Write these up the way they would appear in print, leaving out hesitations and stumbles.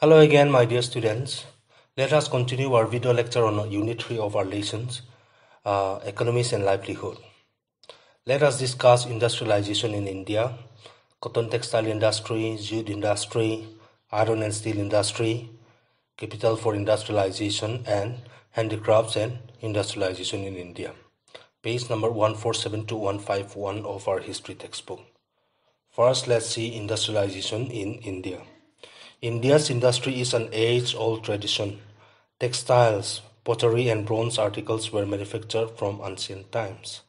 Hello again, my dear students. Let us continue our video lecture on Unit 3 of our lessons, Economies and Livelihood. Let us discuss industrialization in India, cotton textile industry, jute industry, iron and steel industry, capital for industrialization, and handicrafts and industrialization in India. Page number 147 to 151 of our history textbook. First, let's see industrialization in India. India's industry is an age-old tradition. Textiles, pottery and bronze articles were manufactured from ancient times.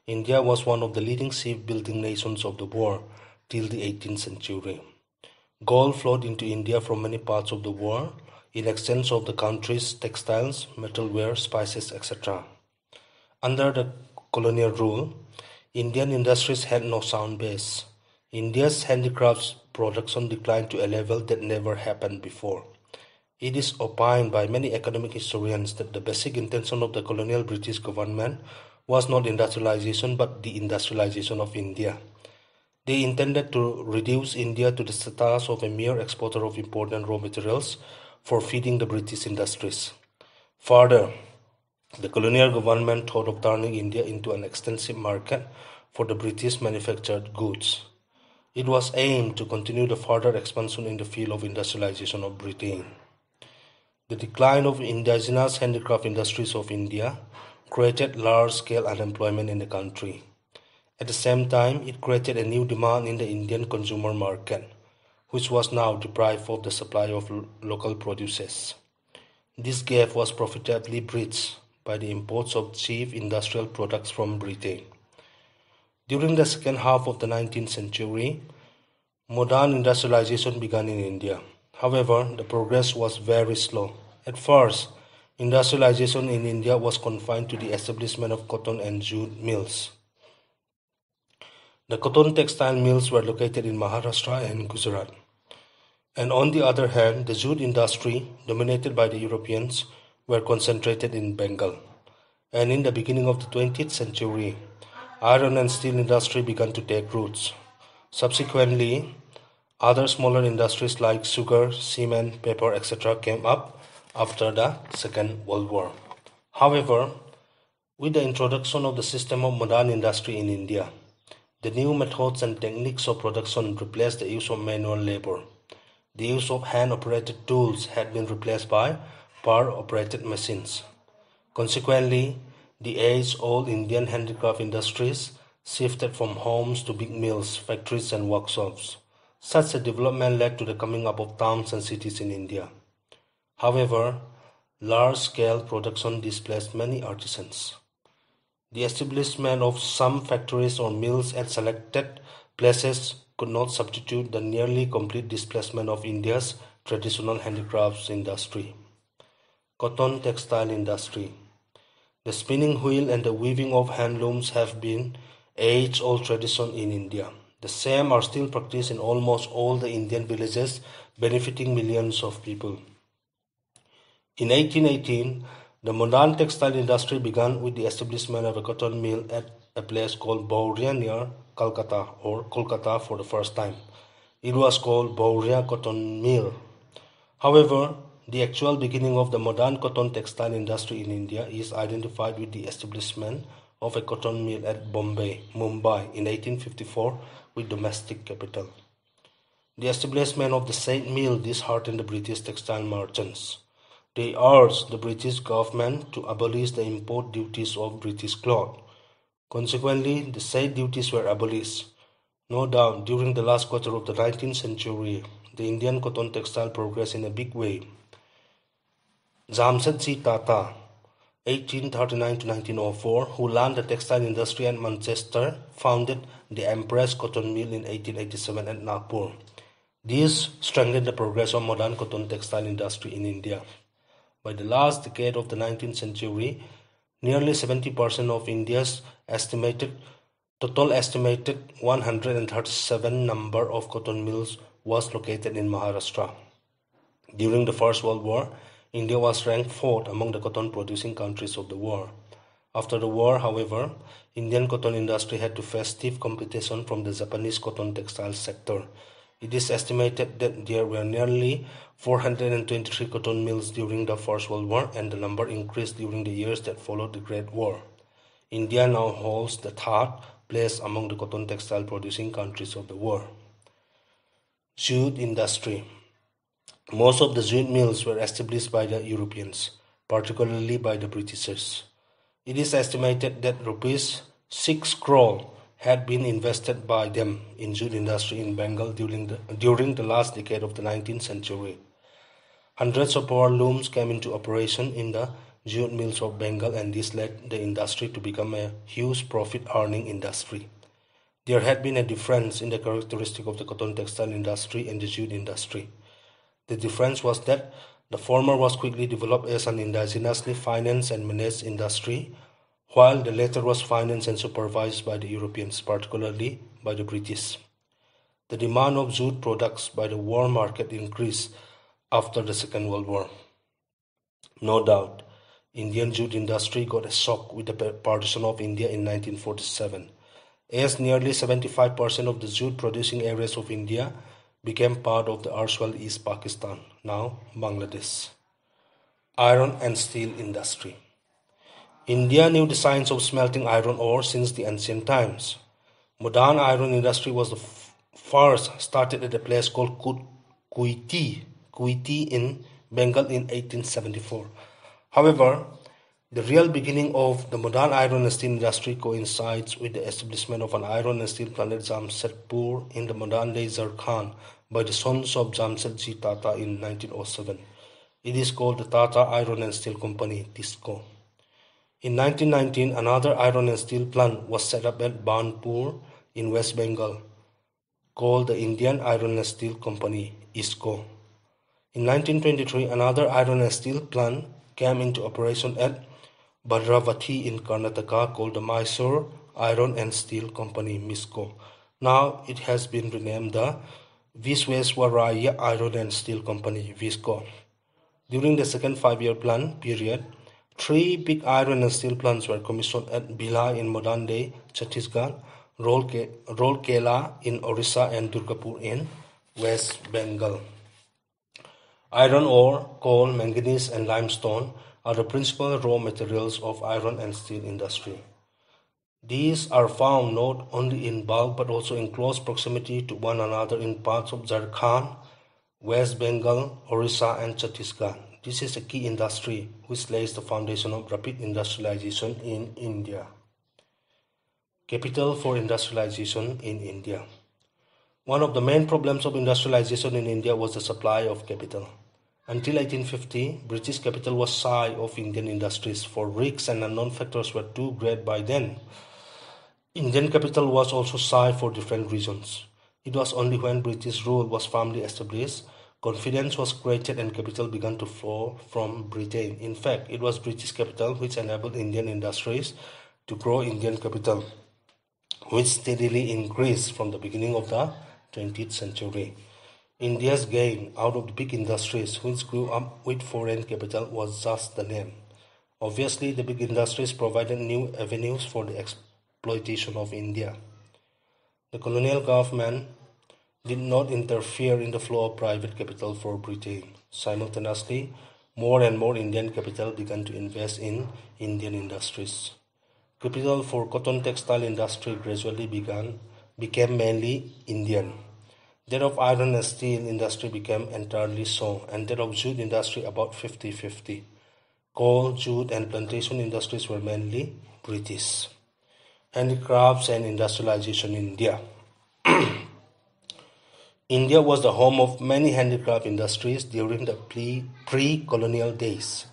India was one of the leading shipbuilding nations of the world till the 18th century. Gold flowed into India from many parts of the world in exchange of the country's textiles, metalware, spices, etc. Under the colonial rule, Indian industries had no sound base. India's handicrafts production declined to a level that never happened before. It is opined by many economic historians that the basic intention of the colonial British government was not industrialization but the industrialization of India. They intended to reduce India to the status of a mere exporter of important raw materials for feeding the British industries. Further, the colonial government thought of turning India into an extensive market for the British manufactured goods. It was aimed to continue the further expansion in the field of industrialization of Britain. The decline of indigenous handicraft industries of India created large-scale unemployment in the country. At the same time, it created a new demand in the Indian consumer market, which was now deprived of the supply of local produces. This gap was profitably bridged by the imports of cheap industrial products from Britain. During the second half of the 19th century, modern industrialization began in India. However, the progress was very slow. At first, industrialization in India was confined to the establishment of cotton and jute mills. The cotton textile mills were located in Maharashtra and Gujarat. And on the other hand, the jute industry, dominated by the Europeans, were concentrated in Bengal. And in the beginning of the 20th century, iron and steel industry began to take roots. Subsequently, other smaller industries like sugar, cement, paper, etc. came up after the Second World War. However, with the introduction of the system of modern industry in India, the new methods and techniques of production replaced the use of manual labor. The use of hand-operated tools had been replaced by power-operated machines. Consequently, the age-old Indian handicraft industries shifted from homes to big mills, factories and workshops. Such a development led to the coming up of towns and cities in India. However, large-scale production displaced many artisans. The establishment of some factories or mills at selected places could not substitute the nearly complete displacement of India's traditional handicrafts industry. Cotton textile industry. The spinning wheel and the weaving of handlooms have been age-old tradition in India. The same are still practiced in almost all the Indian villages, benefiting millions of people. In 1818, the modern textile industry began with the establishment of a cotton mill at a place called Bauria near Kolkata for the first time. It was called Bauria Cotton Mill. However, the actual beginning of the modern cotton textile industry in India is identified with the establishment of a cotton mill at Mumbai in 1854 with domestic capital. The establishment of the said mill disheartened the British textile merchants. They urged the British government to abolish the import duties of British cloth. Consequently, the said duties were abolished. No doubt, during the last quarter of the 19th century, the Indian cotton textile progressed in a big way. Jamshedji Tata, 1839 to 1904, who learned the textile industry at Manchester, founded the Empress Cotton Mill in 1887 at Nagpur. This strengthened the progress of modern cotton textile industry in India. By the last decade of the 19th century, nearly 70% of India's total estimated 137 number of cotton mills was located in Maharashtra. During the First World War, India was ranked 4th among the cotton-producing countries of the world. After the war, however, Indian cotton industry had to face stiff competition from the Japanese cotton textile sector. It is estimated that there were nearly 423 cotton mills during the First World War, and the number increased during the years that followed the Great War. India now holds the third place among the cotton textile producing countries of the world. Jute industry. Most of the jute mills were established by the Europeans, particularly by the Britishers. It is estimated that rupees 6 crore had been invested by them in jute industry in Bengal during the last decade of the 19th century. Hundreds of power looms came into operation in the jute mills of Bengal, and this led the industry to become a huge profit-earning industry. There had been a difference in the characteristic of the cotton textile industry and the jute industry. The difference was that the former was quickly developed as an indigenously financed and managed industry, while the latter was financed and supervised by the Europeans, particularly by the British. The demand of jute products by the war market increased after the Second World War. No doubt, Indian jute industry got a shock with the partition of India in 1947, as nearly 75% of the jute producing areas of India became part of the erstwhile East Pakistan, now Bangladesh. Iron and steel industry. India knew the science of smelting iron ore since the ancient times. Modern iron industry was the first started at a place called Kuiti in Bengal in 1874. However, the real beginning of the modern iron and steel industry coincides with the establishment of an iron and steel plant at Jamshedpur in the modern-day Jharkhand by the sons of Jamshedji Tata in 1907. It is called the Tata Iron and Steel Company, TISCO. In 1919, another iron and steel plant was set up at Banpur in West Bengal, called the Indian Iron and Steel Company, ISCO. In 1923, another iron and steel plant came into operation at Bhadravati in Karnataka, called the Mysore Iron and Steel Company, MISCO. Now it has been renamed the Visvesvaraya Iron and Steel Company, VISCO. During the second five-year plan period, 3 big iron and steel plants were commissioned at Bhilai in modern-day Chhattisgarh, Rourkela in Orissa, and Durgapur in West Bengal. Iron ore, coal, manganese, and limestone are the principal raw materials of iron and steel industry. These are found not only in bulk but also in close proximity to one another in parts of Jharkhand, West Bengal, Orissa, and Chhattisgarh. This is a key industry which lays the foundation of rapid industrialization in India. Capital for industrialization in India. One of the main problems of industrialization in India was the supply of capital. Until 1850, British capital was shy of Indian industries, for risks and unknown factors were too great by then. Indian capital was also shy for different reasons. It was only when British rule was firmly established, confidence was created and capital began to flow from Britain. In fact, it was British capital which enabled Indian industries to grow Indian capital, which steadily increased from the beginning of the 20th century. India's gain out of the big industries which grew up with foreign capital was just the name. Obviously, the big industries provided new avenues for the exploitation of India. The colonial government did not interfere in the flow of private capital for Britain. Simultaneously, more and more Indian capital began to invest in Indian industries. Capital for cotton textile industry gradually became mainly Indian. That of iron and steel industry became entirely so, and that of jute industry about 50-50. Coal, jute, and plantation industries were mainly British. Handicrafts and industrialization in India. India was the home of many handicraft industries during the pre-colonial days.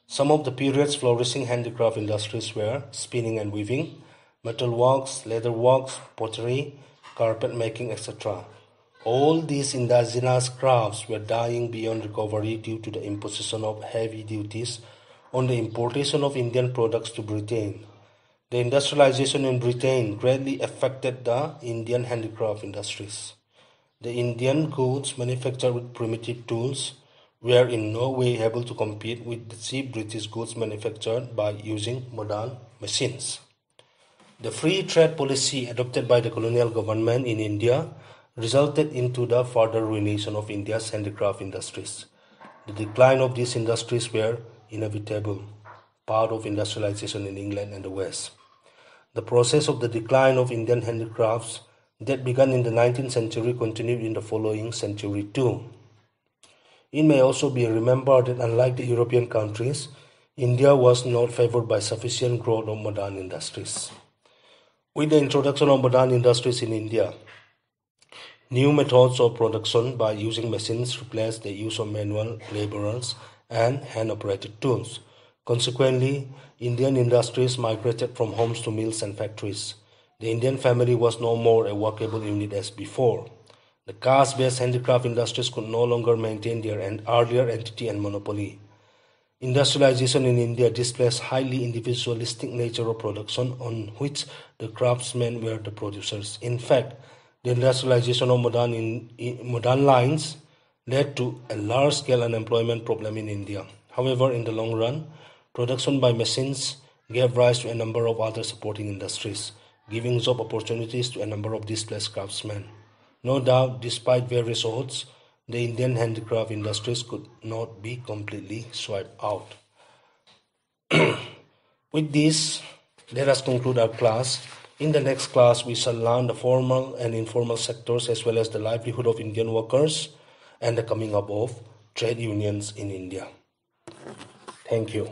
Some of the period's flourishing handicraft industries were spinning and weaving, metalworks, leatherworks, pottery, carpet making, etc. All these indigenous crafts were dying beyond recovery due to the imposition of heavy duties on the importation of Indian products to Britain. The industrialization in Britain greatly affected the Indian handicraft industries. The Indian goods manufactured with primitive tools were in no way able to compete with the cheap British goods manufactured by using modern machines. The free trade policy adopted by the colonial government in India resulted into the further ruination of India's handicraft industries. The decline of these industries were inevitable, part of industrialization in England and the West. The process of the decline of Indian handicrafts that began in the 19th century continued in the following century too. It may also be remembered that unlike the European countries, India was not favored by sufficient growth of modern industries. With the introduction of modern industries in India, new methods of production by using machines replaced the use of manual laborers and hand-operated tools. Consequently, Indian industries migrated from homes to mills and factories. The Indian family was no more a workable unit as before. The caste-based handicraft industries could no longer maintain their earlier entity and monopoly. Industrialization in India displays highly individualistic nature of production on which the craftsmen were the producers. In fact, the industrialization of modern lines led to a large-scale unemployment problem in India. However, in the long run, production by machines gave rise to a number of other supporting industries, giving job opportunities to a number of displaced craftsmen. No doubt, despite various odds, the Indian handicraft industries could not be completely swiped out. With this, let us conclude our class. In the next class, we shall learn the formal and informal sectors as well as the livelihood of Indian workers and the coming up of trade unions in India. Thank you.